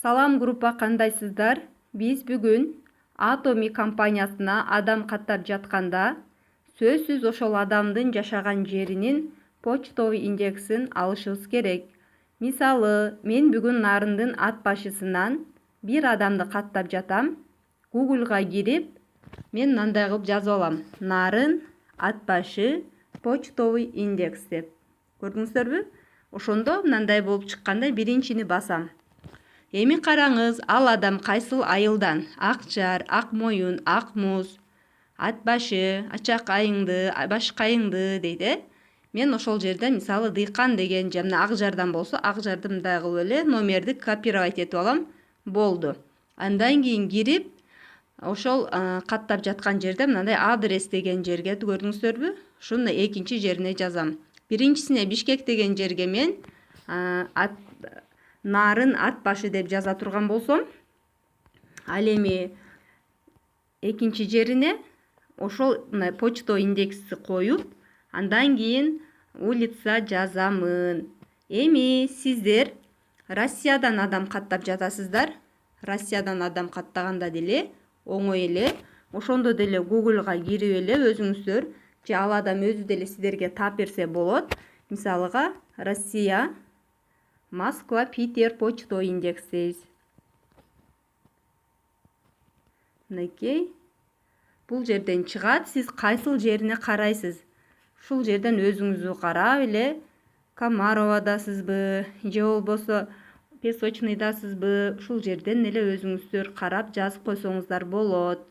Салам группа, кандайсыздар? Биз бүгүн Atomy компаниясына адам каттап жатканда сөзсүз ошол адамдын жашаган жеринин почтовый индексин алышыбыз керек. Мисалы, мен бүгүн Нарындын ат башысынан бир адамды каттап жатам. Google'га кирип, мен мындай кылып жазып алам: Нарын ат башы почтовый индекс деп. Көрдүңүздөрбү? Ошондо мындай болуп чыкканда биринчини басам. Эми караңыз, ал адам кайсыл айылдан? Ак жар, ак моюн, ак муз, ат башы, ачак айыңды, башкайыңды дейт. Мен ошол жерде мисалы дыйкан деген же мына ак жардан болсо, ак жарды мындай кылып эле номерди копировать этип алам. Болду. Андан кийин кирип, ошол каттап жаткан жерде мындай адрес деген жерге көрдүңүздөрбү? Ушуну экинчи жерине жазам. Биринчисине Бишкек деген жерге мен Нарын ат башы деп жаза турган болсом, ал эми экинчи жерине ошол почта индексти коюп, андан кийин улица жазамын. Эми сиздер Россиядан адам каттап жатасыздар. Россиядан адам каттаганда деле оңой эле, ошондо деле Google'га кирип эле өзүңүздөр же ал адам өзү деле сиздерге таап берсе болот. Мисалыга Россия, Москва, Питер почта индекс дейбиз. Мынакей. Бул жерден чыгат, сиз кайсыл жерине карайсыз. Ушул жерден өзүңүзү карап эле Комаровадасызбы, же болбосо Песочныйдасызбы, ушул жерден эле өзүңүздөр карап жазып койсоңуздар болот.